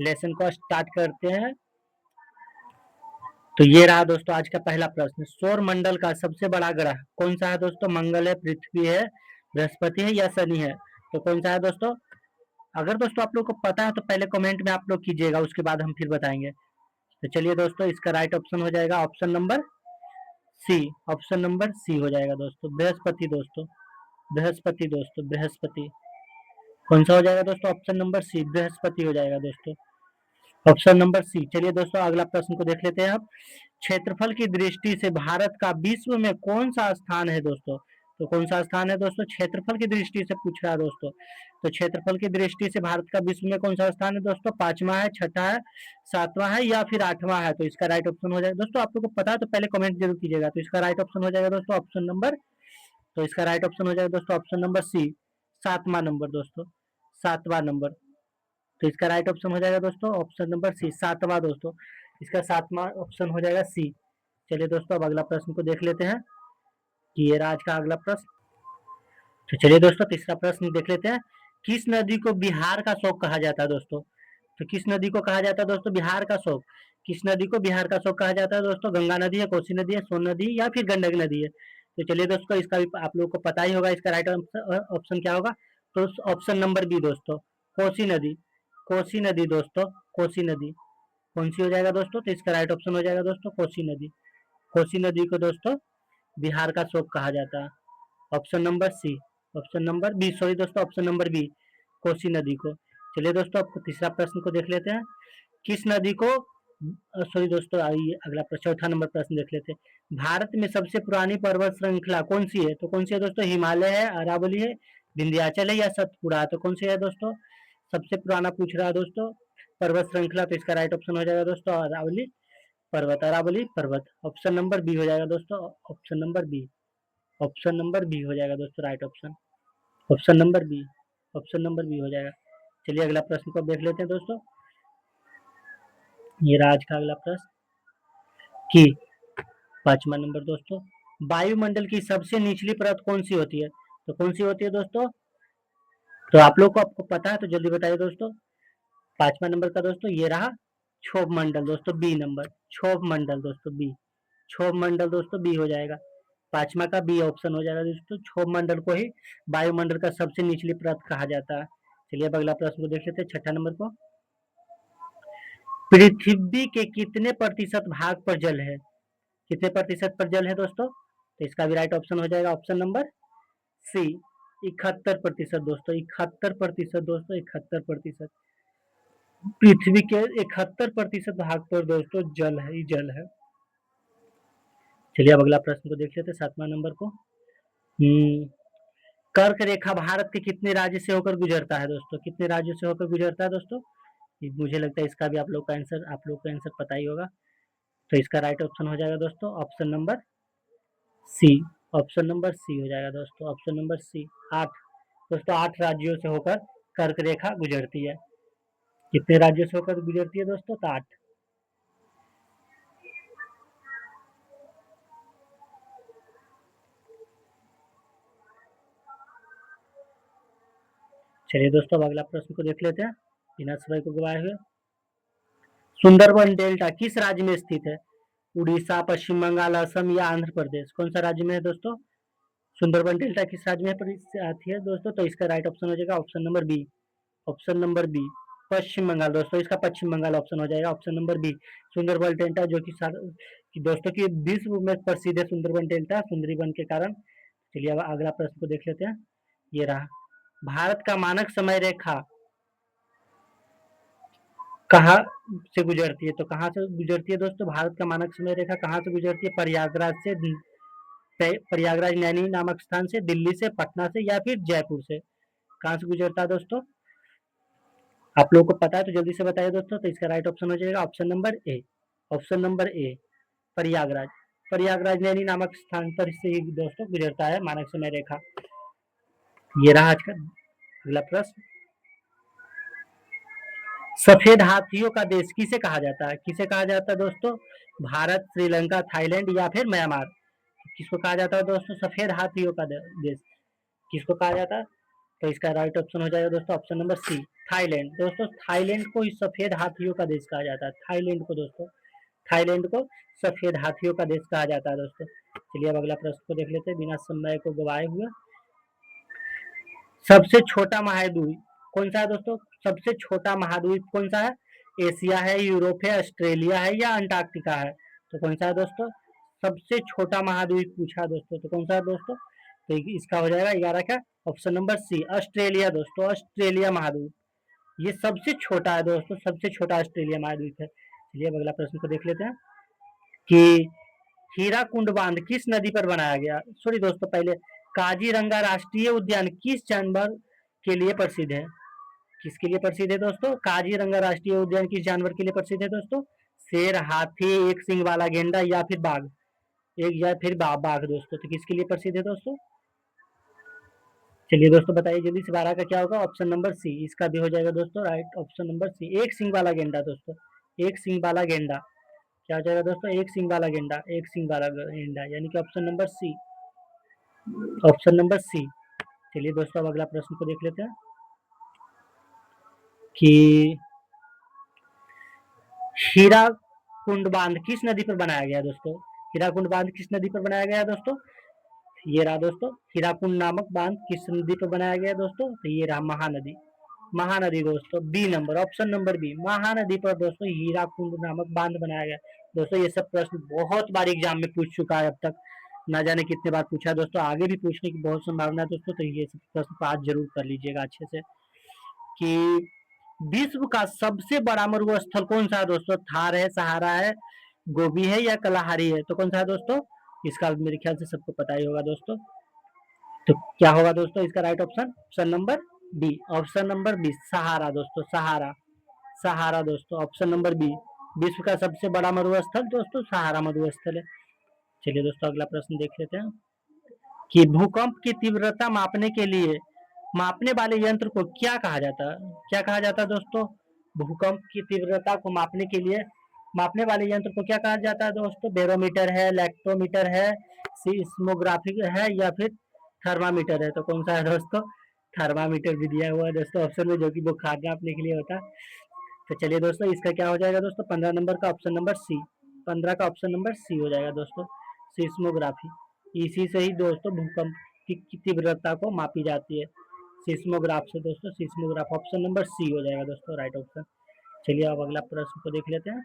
Lesson को start करते हैं। तो ये रहा दोस्तों आज का पहला प्रश्न, सौर मंडल का सबसे बड़ा ग्रह कौन सा है दोस्तों? मंगल है, पृथ्वी है, बृहस्पति है या शनि है? तो कौन सा है दोस्तों? अगर दोस्तों आप लोग को पता है तो पहले कमेंट में आप लोग कीजिएगा, उसके बाद हम फिर बताएंगे। तो चलिए दोस्तों, इसका राइट ऑप्शन हो जाएगा option number C. Option number C हो जाएगा दोस्तों, बृहस्पति दोस्तों, बृहस्पति दोस्तों, बृहस्पति। कौन सा हो जाएगा दोस्तों? ऑप्शन नंबर सी, बृहस्पति हो जाएगा दोस्तों, ऑप्शन नंबर सी। चलिए दोस्तों अगला प्रश्न को देख लेते हैं आप। क्षेत्रफल की दृष्टि से भारत का विश्व में कौन सा स्थान है दोस्तों? तो कौन सा स्थान है दोस्तों? क्षेत्रफल की दृष्टि से पूछ रहा है दोस्तों। तो क्षेत्रफल की दृष्टि से भारत का विश्व में कौन सा स्थान है दोस्तों? पांचवा है, छठा है, सातवां है या फिर आठवां है? तो इसका राइट ऑप्शन हो जाएगा दोस्तों, आप लोग को पता है तो पहले कमेंट जरूर कीजिएगा। तो इसका राइट ऑप्शन हो जाएगा दोस्तों ऑप्शन नंबर, तो इसका राइट ऑप्शन हो जाएगा दोस्तों ऑप्शन नंबर सी, सातवां नंबर दोस्तों, सातवां नंबर। तो इसका राइट ऑप्शन हो जाएगा दोस्तों ऑप्शन नंबर सी, सातवां दोस्तों, इसका सातवां ऑप्शन हो जाएगा सी। चलिए दोस्तों अब अगला प्रश्न को देख लेते हैं कि ये रहा आज का अगला प्रश्न। तो चलिए दोस्तों तीसरा प्रश्न देख लेते हैं। किस नदी को बिहार का शोक कहा जाता है दोस्तों? तो किस नदी को कहा जाता है दोस्तों बिहार का शोक? किस नदी को बिहार का शोक कहा जाता है दोस्तों? गंगा नदी है, कोसी नदी है, सोन नदी या फिर गंडक नदी है? तो चलिए दोस्तों इसका भी आप लोगों को पता ही होगा, इसका राइट ऑप्शन क्या होगा? तो ऑप्शन नंबर बी दोस्तों, कोसी नदी, कोसी नदी दोस्तों, कोसी नदी। कौन सी हो जाएगा दोस्तों? तो इसका राइट ऑप्शन हो जाएगा दोस्तों कोसी नदी, कोसी नदी को दोस्तों बिहार का शोक कहा जाता है। Option number C, option number B, sorry दोस्तों ऑप्शन नंबर बी, कोसी नदी को। चलिए दोस्तों आपको तीसरा प्रश्न को देख लेते हैं। किस नदी को, सॉरी दोस्तों आइए अगला चौथा नंबर प्रश्न देख लेते हैं। भारत में सबसे पुरानी पर्वत श्रृंखला कौन सी है? तो कौन सी है दोस्तों? हिमालय है, अरावली है, विंध्याचल है या सतपुड़ा है? तो कौन सी है दोस्तों? सबसे पुराना पूछ रहा है दोस्तों पर्वत श्रृंखला। तो इसका राइट ऑप्शन हो जाएगा दोस्तों अरावली पर्वत, अरावली पर्वत। ऑप्शन नंबर बी हो जाएगा दोस्तों, option number B, option number B हो जाएगा दोस्तों right option, option number B, option number B हो जाएगा। चलिए अगला प्रश्न को देख लेते हैं दोस्तों। ये रहा आज का अगला प्रश्न कि पांचवा नंबर दोस्तों, वायुमंडल की सबसे निचली परत कौन सी होती है? तो कौन सी होती है दोस्तों? तो आप लोग को आपको पता है तो जल्दी बताइए दोस्तों। पांचवा नंबर का दोस्तों ये रहा क्षोभ मंडल दोस्तों, बी नंबर, क्षोभ मंडल दोस्तों बी, क्षोभ मंडल दोस्तों बी हो जाएगा। पांचवा का बी ऑप्शन हो जाएगा दोस्तों, क्षोभ मंडल को ही वायुमंडल का सबसे निचली परत कहा जाता है। चलिए अब अगला प्रश्न को देख लेते हैं, छठा नंबर को। पृथ्वी के कितने प्रतिशत भाग पर जल है? कितने प्रतिशत पर जल है दोस्तों? तो इसका भी राइट ऑप्शन हो जाएगा ऑप्शन नंबर सी, 71% दोस्तों, 71% दोस्तों, 71%। पृथ्वी के 71% भाग पर दोस्तों जल है ही जल है। चलिए अब अगला प्रश्न को देख लेते हैं, सातवां नंबर को। कर्क रेखा भारत के कितने राज्य से होकर गुजरता है दोस्तों? कितने राज्यों से होकर गुजरता है दोस्तों? मुझे लगता है इसका भी आप लोग का आंसर पता ही होगा। तो इसका राइट ऑप्शन हो जाएगा दोस्तों option number C, option number C हो जाएगा दोस्तों, ऑप्शन नंबर सी, 8 दोस्तों, 8 राज्यों से होकर कर्क रेखा गुजरती है। कितने राज्यों से होकर गुजरती है दोस्तों? तो 8। चलिए दोस्तों अब अगला प्रश्न को देख लेते हैं बिना समय को गवाए हुए। सुंदरबन डेल्टा किस राज्य में स्थित है? उड़ीसा, पश्चिम बंगाल, असम या आंध्र प्रदेश? कौन सा राज्य में है दोस्तों? सुंदरबन डेल्टा किस राज्य में आती है दोस्तों? तो इसका राइट ऑप्शन हो जाएगा option number B, option number B, Paschim Bangal दोस्तों, इसका पश्चिम बंगाल ऑप्शन हो जाएगा option number B. Sundarban delta जो कि दोस्तों की विश्व में प्रसिद्ध है सुंदरबन डेल्टा सुंदरीबन के कारण। चलिए अब अगला प्रश्न को देख लेते हैं। ये रहा, भारत का मानक समय रेखा कहाँ से गुजरती है? तो कहाँ से गुजरती है दोस्तों? भारत का मानक समय रेखा कहाँ से गुजरती है? प्रयागराज से, प्रयागराज नैनी नामक स्थान से, दिल्ली से, पटना से या फिर जयपुर से? कहाँ से गुजरता है दोस्तों? आप लोगों को पता है तो जल्दी से बताइए दोस्तों। तो इसका राइट ऑप्शन हो जाएगा option number A, option number A, Prayagraj, Prayagraj Naini नामक स्थान पर से ही दोस्तों गुजरता है मानक समय रेखा। ये रहा आज का अगला प्रश्न। सफेद हाथियों का देश किसे कहा जाता है? किसे कहा जाता है दोस्तों? भारत, श्रीलंका, थाईलैंड या फिर म्यांमार? किसको कहा जाता है दोस्तों सफेद हाथियों का देश? किसको कहा जाता है? तो इसका राइट ऑप्शन हो जाएगा दोस्तों ऑप्शन नंबर सी, थाईलैंड। दोस्तों थाईलैंड को सफेद हाथियों का देश कहा जाता है। थाईलैंड को दोस्तों, थाईलैंड को सफेद हाथियों का देश कहा जाता है दोस्तों। चलिए अब अगला प्रश्न को देख लेते हैं बिना समय को गवाए हुए। सबसे छोटा महाद्वीप कौन सा है दोस्तों? सबसे छोटा महाद्वीप कौन सा है? एशिया है, यूरोप है, ऑस्ट्रेलिया है या अंटार्कटिका है? तो कौन सा है दोस्तों? सबसे छोटा महाद्वीप पूछा है दोस्तों, तो कौन सा है दोस्तों? तो इसका हो जाएगा 11 का ऑप्शन नंबर सी, ऑस्ट्रेलिया दोस्तों, ऑस्ट्रेलिया महाद्वीप ये सबसे छोटा है दोस्तों, सबसे छोटा ऑस्ट्रेलिया महाद्वीप है। चलिए अब अगला प्रश्न को देख लेते हैं कि हीराकुंड बांध किस नदी पर बनाया गया? सॉरी दोस्तों, पहले काजीरंगा राष्ट्रीय उद्यान किस जानवर के लिए प्रसिद्ध है? किसके लिए प्रसिद्ध है दोस्तों? काजीरंगा राष्ट्रीय उद्यान किस जानवर के लिए प्रसिद्ध है दोस्तों? शेर, हाथी, एक सिंग वाला गेंडा या फिर बाघ? एक या फिर बाघ दोस्तों, तो किसके लिए प्रसिद्ध है दोस्तों? चलिए दोस्तों बताइए जल्दी से, 12 का क्या होगा? ऑप्शन नंबर सी, इसका भी हो जाएगा दोस्तों राइट ऑप्शन नंबर सी, एक सिंग वाला गेंडा दोस्तों, एक सिंग वाला गेंडा। क्या हो जाएगा दोस्तों? एक सिंग वाला गेंडा, एक सिंग वाला गेंडा, यानी कि option number C, option number C. चलिए दोस्तों अब अगला प्रश्न को देख लेते हैं कि हीराकुंड बांध किस नदी पर बनाया गया दोस्तों? हीराकुंड बांध किस नदी पर बनाया गया दोस्तों? ये रहा दोस्तों, हीराकुंड नामक बांध किस नदी पर बनाया गया दोस्तों? तो ये रहा महानदी, महानदी दोस्तों, B number, option number B, Mahanadi पर दोस्तों हीराकुंड नामक बांध बनाया गया। दोस्तों ये सब प्रश्न बहुत बार एग्जाम में पूछ चुका है अब तक, ना जाने कितने बार पूछा है दोस्तों, आगे भी पूछने की बहुत संभावना है दोस्तों। तो ये सब प्रश्न आज जरूर कर लीजिएगा अच्छे से कि विश्व का सबसे बड़ा मरुस्थल कौन सा है दोस्तों? थार है, सहारा है, गोबी है या कलाहारी है? तो कौन सा है दोस्तों? इसका मेरे ख्याल से सबको पता ही होगा दोस्तों। तो क्या होगा दोस्तों इसका right option? Option number B, option number B, Sahara दोस्तों, सहारा, सहारा दोस्तों, ऑप्शन नंबर बी। विश्व का सबसे बड़ा मरुस्थल दोस्तों सहारा मरुस्थल है। चलिए दोस्तों अगला प्रश्न देख लेते हैं कि भूकंप की तीव्रता मापने के लिए मापने वाले यंत्र को क्या कहा जाता है? क्या कहा जाता है दोस्तों? भूकंप की तीव्रता को मापने के लिए मापने वाले यंत्र को क्या कहा जाता है दोस्तों? बैरोमीटर है, इलेक्ट्रोमीटर है, सीस्मोग्राफी है या फिर थर्मामीटर है? तो कौन सा है दोस्तों? थर्मामीटर भी दिया हुआ है दोस्तों ऑप्शन में, जो कि बुखार नापने के लिए होता है। तो चलिए दोस्तों इसका क्या हो जाएगा दोस्तों? 15 नंबर का ऑप्शन नंबर सी, 15 का ऑप्शन नंबर सी हो जाएगा दोस्तों, सीस्मोग्राफी। इसी से ही दोस्तों भूकंप की तीव्रता को मापी जाती है, सीस्मोग्राफ से दोस्तों, सीस्मोग्राफ, ऑप्शन नंबर सी हो जाएगा दोस्तों राइट ऑप्शन। चलिए अब अगला प्रश्न को देख लेते हैं।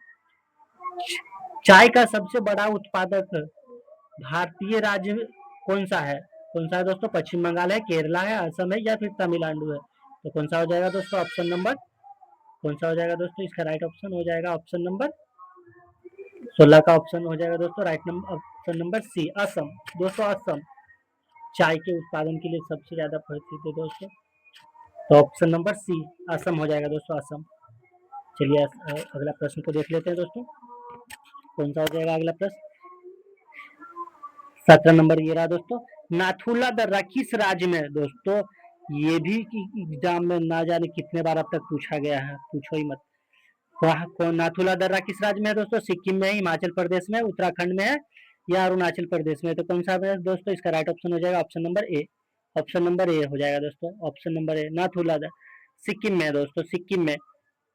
चाय का सबसे बड़ा उत्पादक भारतीय राज्य कौन सा है? कौन सा है दोस्तों? पश्चिम बंगाल है, केरला है, असम है या फिर तमिलनाडु है? तो कौन सा हो जाएगा दोस्तों? ऑप्शन नंबर कौन सा हो जाएगा दोस्तों? इसका राइट ऑप्शन हो जाएगा ऑप्शन नंबर 16 का ऑप्शन हो जाएगा दोस्तों right number, option number C, Assam दोस्तों, असम चाय के उत्पादन के लिए सबसे ज्यादा प्रसिद्ध है दोस्तों। तो ऑप्शन नंबर सी, असम हो जाएगा दोस्तों, असम। चलिए अगला प्रश्न को देख लेते हैं दोस्तों, कौन सा हो जाएगा अगला प्रश्न? 17 नंबर ये रहा दोस्तों, नाथुला दर्रा किस राज्य में दोस्तों? ये भी एग्जाम में ना जाने कितने बार अब तक पूछा गया है, पूछो ही मत। नाथुला दर्रा किस राज्य में है दोस्तों? सिक्किम में, हिमाचल प्रदेश में, उत्तराखंड में है या अरुणाचल प्रदेश में? तो कौन सा है दोस्तों? इसका राइट ऑप्शन हो जाएगा option number A, option number A हो जाएगा दोस्तों, option number A, Nathula Sikkim में है दोस्तों, सिक्किम में।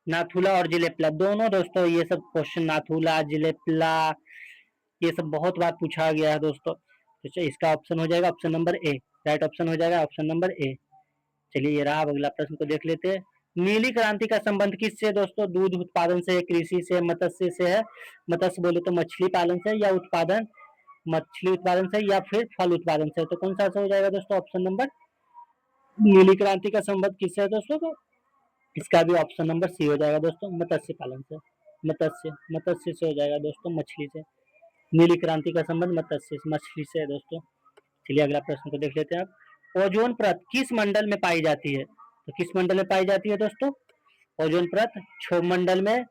नाथुला और जिलेपला दोनों दोस्तों, ये सब क्वेश्चन नाथुला जिलेपला ये सब बहुत बार पूछा गया है दोस्तों। तो इसका ऑप्शन हो जाएगा option number A, right option हो जाएगा ऑप्शन नंबर ए। चलिए ये रहा, अब अगला प्रश्न को देख लेते हैं। नीली क्रांति का संबंध किससे दोस्तों? दूध उत्पादन से, कृषि से, मत्स्य से है? मत्स्य बोले तो मछली पालन से, या उत्पादन मछली उत्पादन से या फिर फल उत्पादन से? तो कौन सा हो जाएगा दोस्तों? ऑप्शन नंबर, नीली क्रांति का संबंध किससे है दोस्तों? तो इसका भी ऑप्शन नंबर सी हो जाएगा दोस्तों, मत्स्य पालन से, मत्स्य से हो जाएगा दोस्तों, मछली से। नीली क्रांति का संबंध मत्स्य मछली से है दोस्तों। चलिए अगला प्रश्न को देख लेते हैं आप। ओजोन परत किस मंडल में पाई जाती है? तो किस मंडल में पाई जाती है दोस्तों? ओजोन परत क्षोभ मंडल में,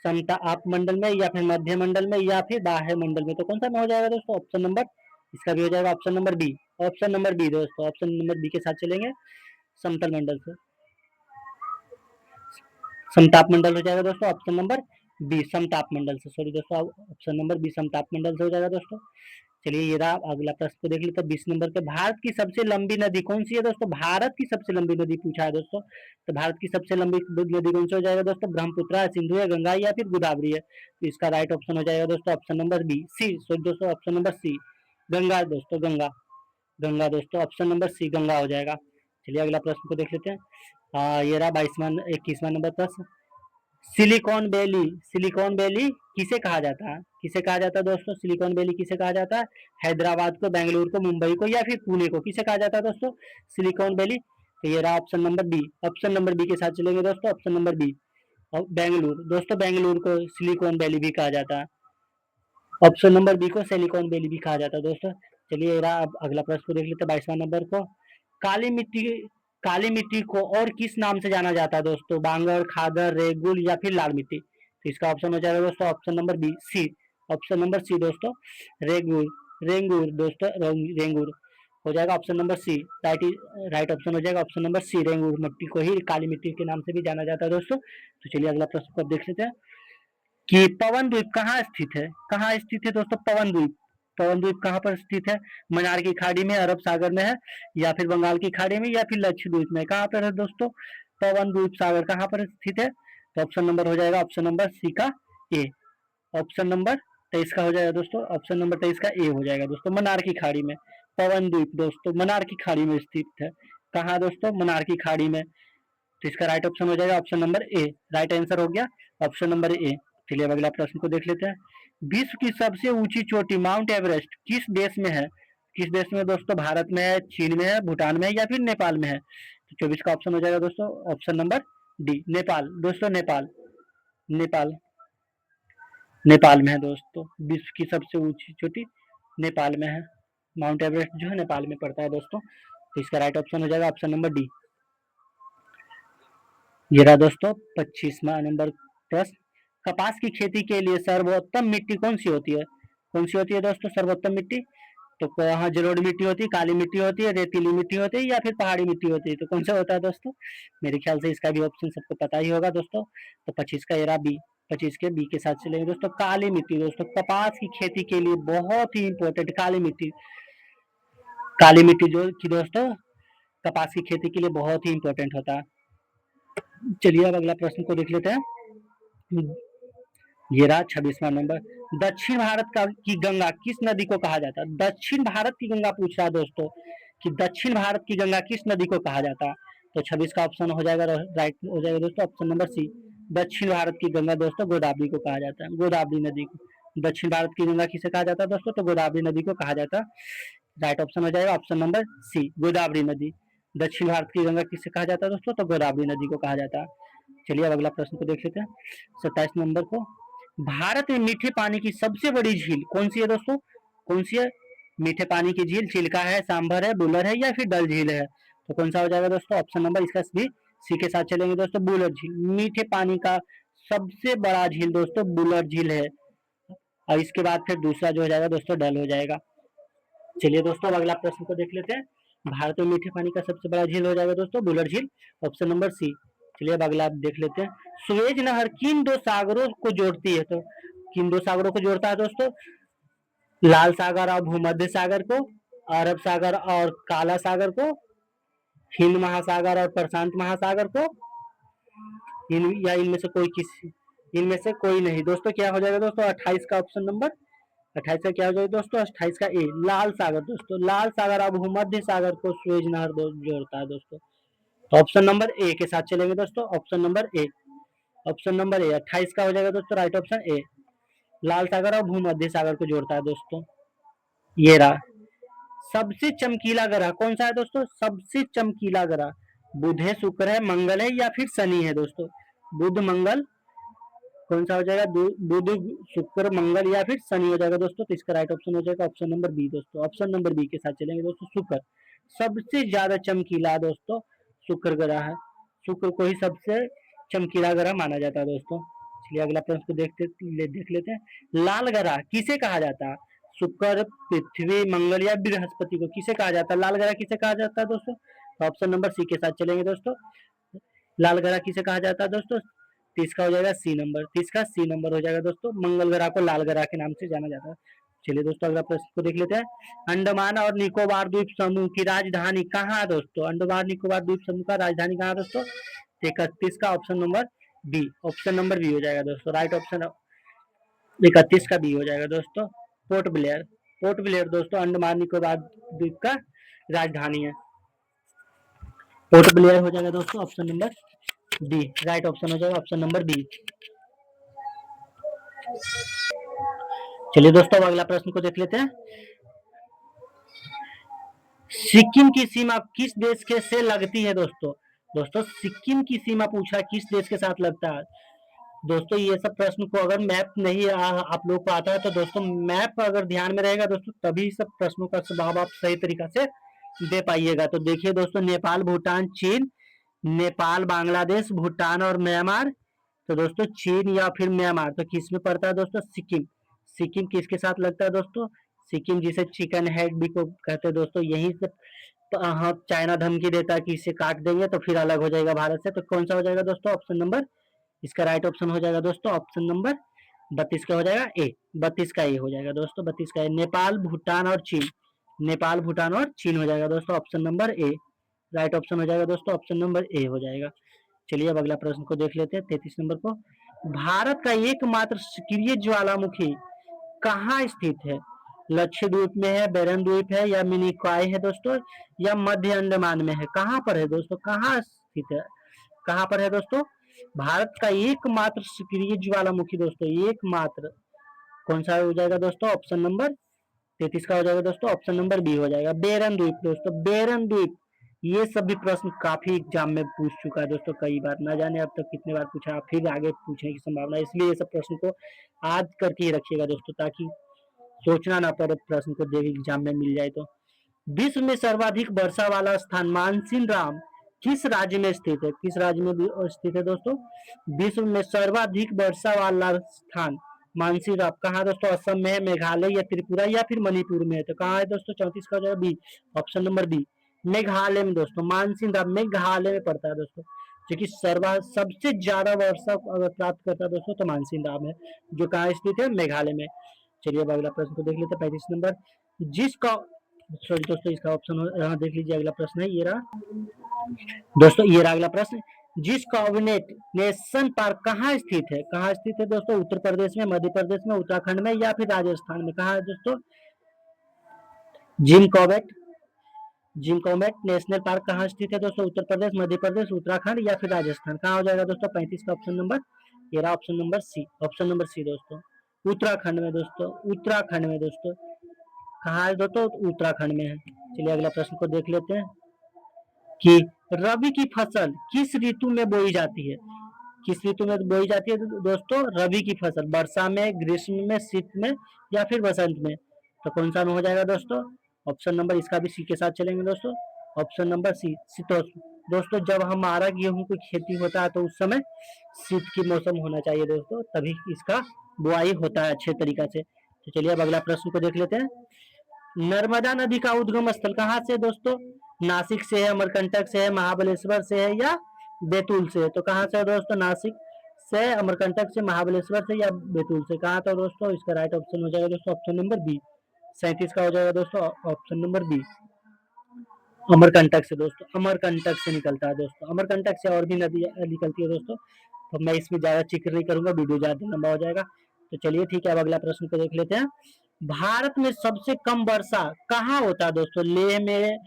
समताप मंडल में या फिर मध्य मंडल में या फिर बाह्य मंडल में? तो कौन सा में हो जाएगा दोस्तों? ऑप्शन नंबर, इसका भी हो जाएगा option number B, option number B दोस्तों, ऑप्शन नंबर बी के साथ चलेंगे, समतल मंडल से, समताप मंडल हो जाएगा दोस्तों, ऑप्शन नंबर बी, समताप मंडल से, सॉरी दोस्तों, ऑप्शन नंबर बी समताप मंडल से हो जाएगा दोस्तों। चलिए ये रहा, अगला प्रश्न को देख लेते हैं 20 नंबर के। भारत की सबसे लंबी नदी कौन सी है दोस्तों? भारत की सबसे लंबी नदी पूछा है दोस्तों। तो भारत की सबसे लंबी नदी कौन सी हो जाएगा दोस्तों? ब्रह्मपुत्र है, सिंधु है, गंगा या फिर गोदावरी है। तो इसका राइट ऑप्शन हो जाएगा दोस्तों ऑप्शन नंबर बी, सी। सो दोस्तों ऑप्शन नंबर सी, गंगा दोस्तों, गंगा। गंगा दोस्तों ऑप्शन नंबर सी, गंगा हो जाएगा। चलिए अगला प्रश्न को देख लेते हैं। ये रहा 21वां नंबर प्रश्न। सिलिकॉन वैली, सिलिकॉन वैली किसे कहा जाता है? किसे कहा जाता है दोस्तों? सिलिकॉन वैली किसे कहा जाता है? हैदराबाद को, बेंगलुरु को, मुंबई को या फिर पुणे को किसे कहा जाता है दोस्तों? Silicon Valley. तो ये रहा option number B. Option number B के साथ चलेंगे दोस्तों, ऑप्शन नंबर बी। और बेंगलुरु दोस्तों, बेंगलुरु को सिलिकॉन वैली भी कहा जाता है। ऑप्शन नंबर बी को सिलिकॉन वैली भी कहा जाता है दोस्तों। चलिए रहा, अब अगला प्रश्न को देख लेते हैं 22वां नंबर को। काली मिट्टी, काली मिट्टी को और किस नाम से जाना जाता है दोस्तों? बांगर, खादर, रेगुल या फिर लाल मिट्टी। तो इसका ऑप्शन हो जाएगा दोस्तों option number B, C. Option number C दोस्तों, रेगुल, रेंगूर दोस्तों, रेंगूर हो जाएगा option number C. Right option हो जाएगा ऑप्शन नंबर सी, रेंगूर मिट्टी को ही काली मिट्टी के नाम से भी जाना जाता है दोस्तों। तो चलिए अगला प्रश्न को देख लेते हैं कि पवन द्वीप कहाँ स्थित है? कहाँ स्थित है दोस्तों पवन द्वीप? पवन द्वीप कहाँ पर स्थित है? मन्नार की खाड़ी में, अरब सागर में है, या फिर बंगाल की खाड़ी में, या फिर लक्षद्वीप में? कहाँ पर है दोस्तों पवन द्वीप सागर, कहाँ पर स्थित है? तो ऑप्शन नंबर हो जाएगा ऑप्शन नंबर सी का ए। ऑप्शन नंबर 23 का हो जाएगा दोस्तों, ऑप्शन नंबर 23 का ए हो जाएगा दोस्तों, मन्नार की खाड़ी में। पवन द्वीप दोस्तों मन्नार की खाड़ी में स्थित है। कहाँ दोस्तों? मन्नार की खाड़ी में। तो इसका राइट ऑप्शन हो जाएगा option number A. Right answer हो गया ऑप्शन नंबर ए। चलिए अब अगला प्रश्न को देख लेते हैं। विश्व की सबसे ऊंची चोटी माउंट एवरेस्ट किस देश में है? किस देश में दोस्तों? भारत में है, चीन में है, भूटान में है या फिर नेपाल में है? तो 24 का ऑप्शन हो जाएगा दोस्तों ऑप्शन नंबर डी, नेपाल दोस्तों, नेपाल। नेपाल, नेपाल में है दोस्तों, विश्व की सबसे ऊंची चोटी नेपाल में है। माउंट एवरेस्ट जो है नेपाल में पड़ता है दोस्तों। तो इसका राइट ऑप्शन हो जाएगा ऑप्शन नंबर डी। ये रहा दोस्तों 25वां नंबर प्रश्न। कपास की खेती के लिए सर्वोत्तम मिट्टी कौन सी होती है? कौन सी होती है दोस्तों सर्वोत्तम मिट्टी? तो यहाँ जलोढ़ मिट्टी होती है, काली मिट्टी होती है, रेतीली मिट्टी होती है या फिर पहाड़ी मिट्टी होती है? तो कौन सा होता है दोस्तों? मेरे ख्याल से इसका भी ऑप्शन सबको पता ही होगा दोस्तों। तो 25 का ये रहा बी। 25 के बी के साथ चलेंगे दोस्तों, काली मिट्टी दोस्तों, कपास की खेती के लिए बहुत ही इंपॉर्टेंट काली मिट्टी। काली मिट्टी जो की दोस्तों कपास की खेती के लिए बहुत ही इंपॉर्टेंट होता है। चलिए अब अगला प्रश्न को देख लेते हैं। ये रहा 26वां नंबर। दक्षिण भारत का की गंगा किस नदी को कहा जाता है? दक्षिण भारत की गंगा पूछ रहा है दोस्तों कि दक्षिण भारत की गंगा किस नदी को कहा जाता है? तो 26 का ऑप्शन हो जाएगा, राइट हो जाएगा दोस्तों ऑप्शन नंबर सी। दक्षिण भारत की गंगा दोस्तों गोदावरी को कहा जाता है, गोदावरी नदी को। दक्षिण भारत की गंगा किसे कहा जाता है दोस्तों? तो गोदावरी नदी को कहा जाता है। राइट ऑप्शन हो जाएगा ऑप्शन नंबर सी, गोदावरी नदी। दक्षिण भारत की गंगा किसे कहा जाता है दोस्तों? तो गोदावरी नदी को कहा जाता है। चलिए अब अगला प्रश्न को देख लेते हैं 27 नंबर को। भारत में मीठे पानी की सबसे बड़ी झील कौन सी है दोस्तों? कौन सी है मीठे पानी की झील? चिल्का है, सांभर है, बुलर है या फिर डल झील है? तो कौन सा हो जाएगा दोस्तों ऑप्शन नंबर इसका भी सी के साथ चलेंगे दोस्तों, बुलर झील। मीठे पानी का सबसे बड़ा झील दोस्तों बुलर झील है। और इसके बाद फिर दूसरा जो हो जाएगा दोस्तों डल हो जाएगा। चलिए दोस्तों अब अगला प्रश्न को देख लेते हैं। भारत में मीठे पानी का सबसे बड़ा झील हो जाएगा दोस्तों बुलर झील, ऑप्शन नंबर सी। चलिए अब अगला देख लेते हैं। सुएज नहर किन दो सागरों को जोड़ती है? तो किन दो सागरों को जोड़ता है दोस्तों? लाल सागर और भूमध्य सागर को, अरब सागर और काला सागर को, हिंद महासागर और प्रशांत महासागर को, इनमें से कोई किसी, इनमें से कोई नहीं दोस्तों। क्या हो जाएगा दोस्तों 28 का ऑप्शन नंबर 28 का क्या हो जाएगा दोस्तों? 28 का ए, लाल सागर दोस्तों। लाल सागर और भूमध्य सागर को सुएज नहर जोड़ता है दोस्तों। तो ऑप्शन नंबर ए के साथ चलेंगे दोस्तों, option number A. Option number A 28 का हो जाएगा दोस्तों राइट ऑप्शन ए, लाल सागर और भूमध्य सागर को जोड़ता है दोस्तों। ये रहा सबसे चमकीला ग्रह कौन सा है दोस्तों? सबसे चमकीला ग्रह बुध है, शुक्र है, मंगल है या फिर शनि है दोस्तों? बुध, मंगल, कौन सा हो जाएगा? बुध, शुक्र, मंगल या फिर शनि हो जाएगा दोस्तों। तो इसका राइट ऑप्शन हो जाएगा ऑप्शन नंबर बी दोस्तों, ऑप्शन नंबर बी के साथ चलेंगे दोस्तों, शुक्र। सबसे ज्यादा चमकीला दोस्तों शुक्र ग्रह है, शुक्र को ही सबसे चमकीला ग्रह माना जाता है दोस्तों। चलिए अगला प्रश्न को देख लेते हैं। लाल ग्रह किसे कहा जाता है? शुक्र, पृथ्वी, मंगल या बृहस्पति को किसे कहा जाता है? लाल ग्रह किसे कहा जाता है दोस्तों? तो ऑप्शन नंबर सी के साथ चलेंगे दोस्तों, लाल ग्रह किसे कहा जाता है दोस्तों? 30 का हो जाएगा सी नंबर, 30 का सी नंबर हो जाएगा दोस्तों, मंगल ग्रह को लाल ग्रह के नाम से जाना जाता है। चलिए दोस्तों अगला प्रश्न को देख लेते हैं। अंडमान और निकोबार द्वीप समूह की राजधानी कहाँ है दोस्तों? अंडमान निकोबार द्वीप समूह का राजधानी कहाँ है दोस्तों? 31 का option number B, option number B हो जाएगा दोस्तों। राइट ऑप्शन 31 का बी हो जाएगा दोस्तों। पोर्ट ब्लेयर, पोर्ट ब्लेयर दोस्तों अंडमान निकोबार द्वीप का राजधानी है। पोर्ट ब्लेयर हो जाएगा दोस्तों option number B, right option हो जाएगा ऑप्शन नंबर बी। चलिए दोस्तों अब अगला प्रश्न को देख लेते हैं। सिक्किम की सीमा किस देश के से लगती है दोस्तों? दोस्तों सिक्किम की सीमा पूछा किस देश के साथ लगता है दोस्तों? ये सब प्रश्न को अगर मैप नहीं आप लोग को आता है तो दोस्तों मैप अगर ध्यान में रहेगा दोस्तों तभी सब प्रश्नों का जवाब आप सही तरीका से दे पाइएगा। तो देखिए दोस्तों नेपाल, भूटान, चीन, नेपाल, बांग्लादेश, भूटान और म्यांमार। तो दोस्तों चीन या फिर म्यांमार, तो किस में पड़ता है दोस्तों? सिक्किम। सिक्किम किसके साथ लगता है दोस्तों? सिक्किम जिसे चिकन हेड भी को कहते हैं दोस्तों, यहीं से हाँ चाइना धमकी देता है कि इसे काट देंगे तो फिर अलग हो जाएगा भारत से। तो कौन सा हो जाएगा दोस्तों? ऑप्शन नंबर, इसका राइट ऑप्शन हो जाएगा दोस्तों ऑप्शन नंबर 32 का हो जाएगा ए, 32 का ए हो जाएगा दोस्तों, 32 का ए। नेपाल, भूटान और चीन, नेपाल, भूटान और चीन हो जाएगा दोस्तों option number A, right option हो जाएगा दोस्तों ऑप्शन नंबर ए हो जाएगा। चलिए अब अगला प्रश्न को देख लेते हैं 33 नंबर को। भारत का एकमात्र सक्रिय ज्वालामुखी कहाँ स्थित है? लक्षद्वीप में है, बेरन द्वीप है या मिनिकॉय है दोस्तों, या मध्य अंडमान में है? कहाँ पर है दोस्तों? कहाँ स्थित है? कहाँ पर है दोस्तों? भारत का एकमात्र सक्रिय ज्वालामुखी दोस्तों, एकमात्र कौन सा हो जाएगा दोस्तों? ऑप्शन नंबर 33 का हो जाएगा दोस्तों ऑप्शन नंबर बी हो जाएगा, बेरन द्वीप दोस्तों, बेरन द्वीप। ये सभी प्रश्न काफी एग्जाम में पूछ चुका है दोस्तों कई बार, ना जाने अब तक कितने बार पूछा, फिर आगे पूछने की संभावना, इसलिए ये सब प्रश्न को आज करके ही रखिएगा दोस्तों ताकि सोचना ना पड़े प्रश्न को देख एग्जाम में मिल जाए। तो विश्व में सर्वाधिक वर्षा वाला स्थान मानसिन राम किस राज्य में स्थित है? किस राज्य में स्थित है दोस्तों? विश्व में सर्वाधिक वर्षा वाला स्थान मानसिन राम कहाँ दोस्तों? असम में है, मेघालय या त्रिपुरा या फिर मणिपुर में है? तो कहाँ है दोस्तों? 34 का हो जाएगा B, option number B, Meghalaya में दोस्तों। मानसिन राम मेघालय में पड़ता है दोस्तों, जो कि सबसे ज्यादा वर्षा अगर प्राप्त करता है दोस्तों तो मानसिन राम है, जो कहाँ स्थित है? मेघालय में। चलिए अब अगला प्रश्न को देख लेते हैं 35 नंबर। जिसका सॉरी दोस्तों इसका ऑप्शन देख लीजिए, अगला प्रश्न है ये रहा दोस्तों, ये रहा अगला प्रश्न। जिस कॉर्डिनेट नेशन पार्क कहाँ स्थित है? कहाँ स्थित है दोस्तों? उत्तर प्रदेश में, मध्य प्रदेश में, उत्तराखंड में या फिर राजस्थान में? कहाँ है दोस्तों? Jim Corbett, Jim Corbett national park कहाँ स्थित है दोस्तों? उत्तर प्रदेश, मध्य प्रदेश, उत्तराखंड या फिर राजस्थान? कहाँ हो जाएगा दोस्तों? 35 का ऑप्शन नंबर, ये रहा option number C, option number C दोस्तों, उत्तराखंड में दोस्तों, उत्तराखंड में दोस्तों। कहाँ है दोस्तों? उत्तराखंड में है। चलिए अगला प्रश्न को देख लेते हैं कि रबी की फसल किस ऋतु में बोई जाती है? किस ऋतु में बोई जाती है दोस्तों रबी की फसल? वर्षा में, ग्रीष्म में, शीत में या फिर बसंत में? तो कौन सा में हो जाएगा दोस्तों? ऑप्शन नंबर, इसका भी सी के साथ चलेंगे दोस्तों, ऑप्शन नंबर सी, शीतोष्ण। दोस्तों जब हमारा गेहूं की खेती होता है तो उस समय शीत की मौसम होना चाहिए दोस्तों, तभी इसका बुआई होता है अच्छे तरीका से। तो चलिए अब अगला प्रश्न को देख लेते हैं। नर्मदा नदी का उद्गम स्थल कहाँ से दोस्तों? नासिक से है, अमरकंटक से है, महाबलेश्वर से है या बैतूल से है? तो कहाँ से है दोस्तों? नासिक से, अमरकंटक से, महाबलेश्वर से या बैतूल से? कहाँ था दोस्तों? इसका राइट ऑप्शन हो जाएगा दोस्तों ऑप्शन नंबर बी, 37 का हो जाएगा दोस्तों ऑप्शन नंबर बी, अमरकंटक से दोस्तों, अमरकंटक से निकलता है दोस्तों, अमरकंटक से और भी नदी निकलती है दोस्तों, तो मैं इसमें ज्यादा जिक्र नहीं करूंगा, वीडियो ज्यादा लंबा हो जाएगा। तो चलिए ठीक है अब अगला प्रश्न को देख लेते हैं। भारत में सबसे कम वर्षा कहाँ होता है दोस्तों? लेह में,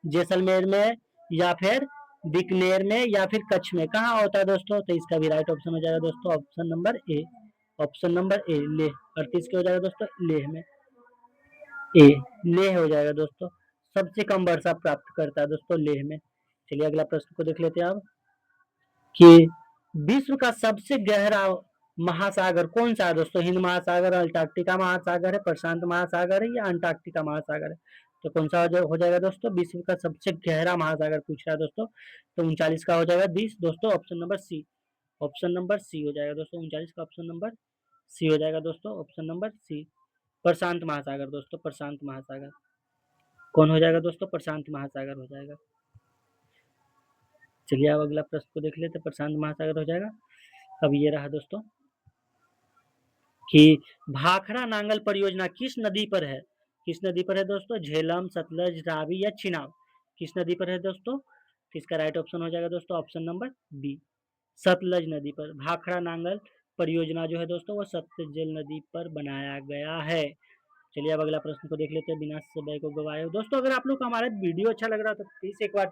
जैसलमेर में या फिर बीकानेर में या फिर कच्छ में? कहाँ होता है दोस्तों? तो इसका भी राइट ऑप्शन हो जाएगा दोस्तों option number A, option number A, Leh, 38 के हो जाएगा दोस्तों लेह में, ए, लेह हो जाएगा दोस्तों, सबसे कम वर्षा प्राप्त करता है दोस्तों लेह में। चलिए अगला प्रश्न को देख लेते हैं अब कि विश्व का सबसे गहरा महासागर कौन सा है दोस्तों? हिंद महासागर, अंटार्कटिका महासागर है, प्रशांत महासागर है या अंटार्कटिका महासागर है? तो कौन सा हो जाएगा दोस्तों? विश्व का सबसे गहरा महासागर पूछ रहा है दोस्तों, तो 39 का हो जाएगा 20 दोस्तों option number C, option number C हो जाएगा दोस्तों 39 का ऑप्शन नंबर सी हो जाएगा दोस्तों ऑप्शन नंबर सी, प्रशांत महासागर दोस्तों, प्रशांत महासागर। कौन हो जाएगा दोस्तों? प्रशांत महासागर हो जाएगा। चलिए अब अगला प्रश्न को देख लेते हैं, प्रशांत महासागर हो जाएगा। अब ये रहा दोस्तों कि भाखड़ा नांगल परियोजना किस नदी पर है? किस नदी पर है दोस्तों? झेलम, सतलज, रावी या चिनाब? किस नदी पर है दोस्तों? तो इसका राइट ऑप्शन हो जाएगा दोस्तों ऑप्शन नंबर बी, सतलज नदी पर। भाखड़ा नांगल परियोजना जो है दोस्तों वो सतलज नदी पर बनाया गया है। चलिए अब अगला प्रश्न को देख लेते हैं बिना समय को गवाए। दोस्तों अगर आप लोग को हमारा वीडियो अच्छा लग रहा है तो प्लीज एक बार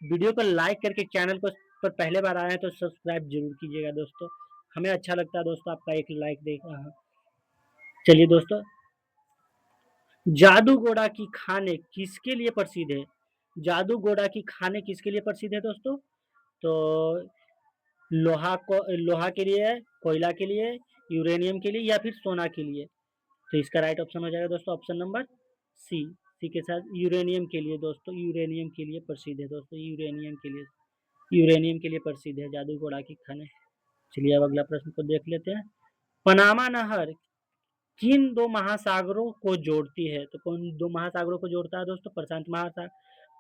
वीडियो को लाइक करके चैनल को पर पहले बार आए हैं तो सब्सक्राइब जरूर कीजिएगा दोस्तों, हमें अच्छा लगता है दोस्तों आपका एक लाइक देखना। चलिए दोस्तों, जादूगोड़ा की खाने किसके लिए प्रसिद्ध है? जादूगोड़ा की खाने किसके लिए प्रसिद्ध है दोस्तों? तो लोहा के लिए, कोयला के लिए, यूरेनियम के लिए या फिर सोना के लिए? तो इसका राइट ऑप्शन हो जाएगा दोस्तों ऑप्शन नंबर सी, सी के साथ यूरेनियम के लिए दोस्तों, यूरेनियम के लिए प्रसिद्ध है दोस्तों, यूरेनियम के लिए प्रसिद्ध है जादूगोड़ा की खाने। चलिए अब अगला प्रश्न को देख लेते हैं। पनामा नहर किन दो महासागरों को जोड़ती है? तो कौन दो महासागरों को जोड़ता है दोस्तों? प्रशांत महासागर,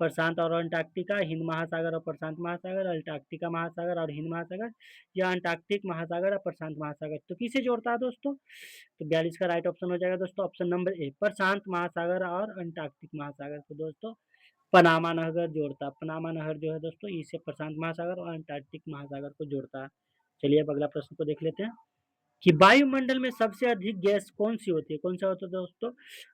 प्रशांत और अंटार्कटिका, हिंद महासागर और प्रशांत महासागर, अंटार्कटिका महासागर और हिंद महासागर, या अंटार्कटिक महासागर और प्रशांत महासागर? तो किसे जोड़ता है दोस्तों? तो 42 का राइट ऑप्शन हो जाएगा दोस्तों ऑप्शन नंबर ए, प्रशांत महासागर और अंटार्कटिक महासागर को दोस्तों पनामा नहर जोड़ता है। पनामा नहर जो है दोस्तों इसे प्रशांत महासागर और अंटार्कटिक महासागर को जोड़ता है। चलिए अब अगला प्रश्न को देख लेते हैं कि वायुमंडल में सबसे अधिक गैस कौन सी होती है? कौन सा होता है दोस्तों?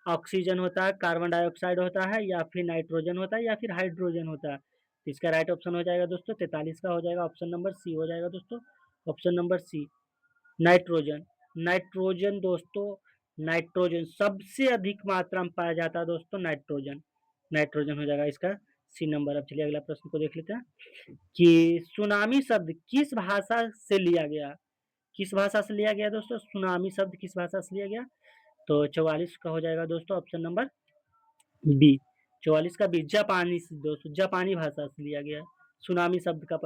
ऑक्सीजन होता है, कार्बन डाइऑक्साइड होता है, या फिर नाइट्रोजन होता है, या फिर हाइड्रोजन होता है? तो इसका राइट ऑप्शन हो जाएगा दोस्तों 43 का हो जाएगा ऑप्शन नंबर सी हो जाएगा दोस्तों, option number C, nitrogen. Nitrogen दोस्तों, नाइट्रोजन सबसे अधिक मात्रा में पाया जाता है दोस्तों, नाइट्रोजन, नाइट्रोजन हो जाएगा इसका सी नंबर। अब चलिए अगला प्रश्न को देख लेते हैं कि सुनामी शब्द किस भाषा से लिया गया? किस भाषा से लिया गया दोस्तों? सुनामी शब्द किस भाषा से लिया गया? तो 44 का हो जाएगा दोस्तों ऑप्शन नंबर बी, 44 का बी, जापानी से दोस्तों, जापानी भाषा से लिया गया। सुनामी शब्द का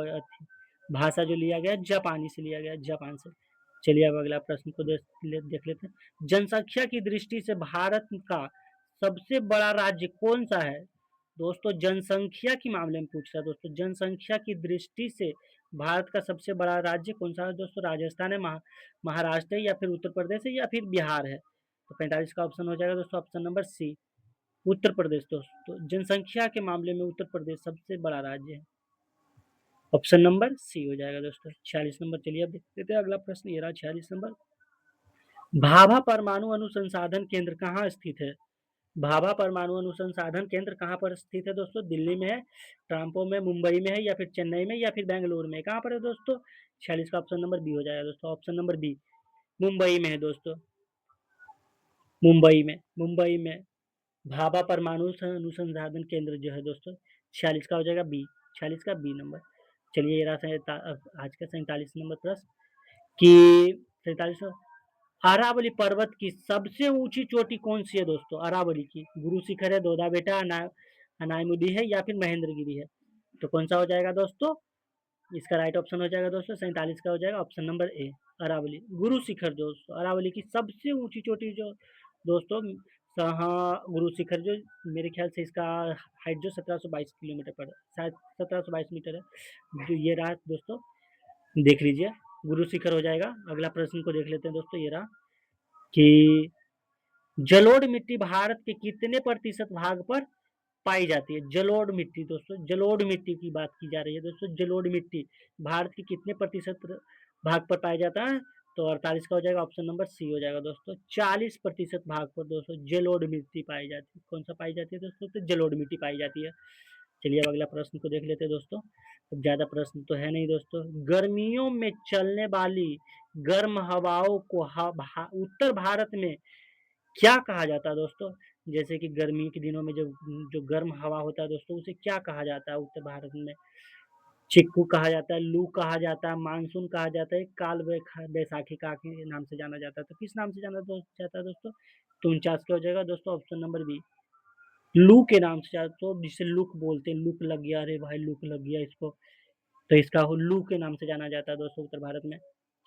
भाषा जो लिया गया जापानी से लिया गया, जापान से। चलिए अब अगला प्रश्न को देख लेते हैं। जनसंख्या की दृष्टि से भारत का सबसे बड़ा राज्य कौन सा है? दोस्तों जनसंख्या के मामले में पूछ रहा है दोस्तों, जनसंख्या की दृष्टि से भारत का सबसे बड़ा राज्य कौन सा है दोस्तों? राजस्थान है, महाराष्ट्र है, या फिर उत्तर प्रदेश है, या फिर बिहार है? तो 45 का ऑप्शन हो जाएगा दोस्तों ऑप्शन नंबर सी, उत्तर प्रदेश दोस्तों, जनसंख्या के मामले में उत्तर प्रदेश सबसे बड़ा राज्य है, ऑप्शन नंबर सी हो जाएगा दोस्तों। 46 नंबर, चलिए अब देखते हैं अगला प्रश्न, ये रहा 46 नंबर। भाभा परमाणु अनुसंधान केंद्र कहाँ स्थित है? भाभा परमाणु अनुसंधान केंद्र कहाँ पर स्थित है दोस्तों? दिल्ली में है, ट्रांपो में, मुंबई में है, या फिर चेन्नई में, या फिर बेंगलुरु में? कहाँ पर है दोस्तों? 46 का ऑप्शन नंबर बी हो जाएगा दोस्तों, ऑप्शन नंबर बी, मुंबई में है दोस्तों, मुंबई में भाभा परमाणु अनुसंधान केंद्र जो है दोस्तों, 46 का हो जाएगा बी, 46 का बी नंबर। चलिए ये रहा आज का 47 नंबर प्रश्न कि 47, अरावली पर्वत की सबसे ऊंची चोटी कौन सी है दोस्तों? अरावली की गुरु शिखर है, दोदा बेटा, अनायमुदी है, या फिर महेंद्रगिरी है? तो कौन सा हो जाएगा दोस्तों? इसका राइट ऑप्शन हो जाएगा दोस्तों 47 का हो जाएगा option number A, Aravalli Guru Shikhar दोस्तों, अरावली की सबसे ऊंची चोटी जो दोस्तों, हाँ गुरु शिखर जो, मेरे ख्याल से इसका हाइट जो 1722 किलोमीटर पर शायद 1722 मीटर है जो, ये रहा दोस्तों, देख लीजिए गुरु शिखर हो जाएगा। अगला प्रश्न को देख लेते हैं दोस्तों, ये रहा कि जलोढ़ मिट्टी भारत के कितने प्रतिशत भाग पर पाई जाती है? जलोढ़ मिट्टी दोस्तों, जलोढ़ मिट्टी की बात की जा रही है दोस्तों, जलोढ़ मिट्टी भारत के कितने प्रतिशत भाग पर पाया जाता है? तो 48 का हो जाएगा ऑप्शन नंबर सी हो जाएगा दोस्तों, 40% भाग पर दोस्तों जलोढ़ मिट्टी पाई जाती है। कौन सा पाई जाती है दोस्तों? तो जलोढ़ मिट्टी पाई जाती है। चलिए अब अगला प्रश्न को देख लेते हैं दोस्तों, अब ज्यादा प्रश्न तो है नहीं दोस्तों। गर्मियों में चलने वाली गर्म हवाओं को उत्तर भारत में क्या कहा जाता है दोस्तों? जैसे कि गर्मी के दिनों में जो जो गर्म हवा होता है दोस्तों उसे क्या कहा जाता है उत्तर भारत में? चिक्कू कहा जाता है, लू कहा जाता है, मानसून कहा जाता है, काल बैसाखी का के नाम से जाना जाता है? तो किस नाम से जाता है दोस्तों? तो 49 का हो जाएगा दोस्तों ऑप्शन नंबर बी, लू के नाम से जाता, तो जिसे लूक बोलते हैं, लूक लग गया, अरे भाई लूक लग गया इसको, तो इसका लू के नाम से जाना जाता है दोस्तों उत्तर भारत में।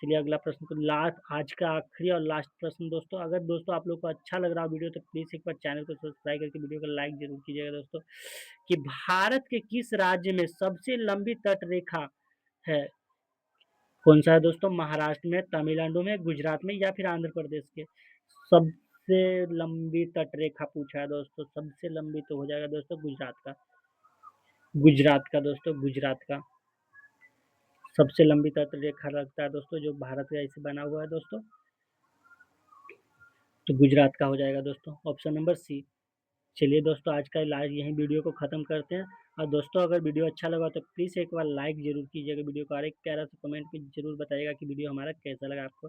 चलिए अगला प्रश्न को लास्ट, आज का आखिरी और लास्ट प्रश्न दोस्तों, अगर दोस्तों आप लोग को अच्छा लग रहा वीडियो तो प्लीज एक बार चैनल को सब्सक्राइब करके वीडियो को लाइक जरूर कीजिएगा दोस्तों, कि भारत के किस राज्य में सबसे लंबी तट रेखा है? कौन सा है दोस्तों? महाराष्ट्र में, तमिलनाडु में, गुजरात में या फिर आंध्र प्रदेश के? सबसे लंबी तटरेखा पूछा है दोस्तों, सबसे लंबी तो हो जाएगा दोस्तों गुजरात का। गुजरात का दोस्तों, गुजरात का सबसे लंबी तटरेखा लगता है दोस्तों, जो भारत का ऐसे बना हुआ है दोस्तों, तो गुजरात का हो जाएगा दोस्तों, ऑप्शन नंबर सी। चलिए दोस्तों, आज का लाइव यहीं वीडियो को ख़त्म करते हैं। और दोस्तों, अगर वीडियो अच्छा लगा तो प्लीज़ एक बार लाइक ज़रूर कीजिएगा वीडियो को, और एक प्यारा सा कमेंट में ज़रूर बताइएगा कि वीडियो हमारा कैसा लगा आपको।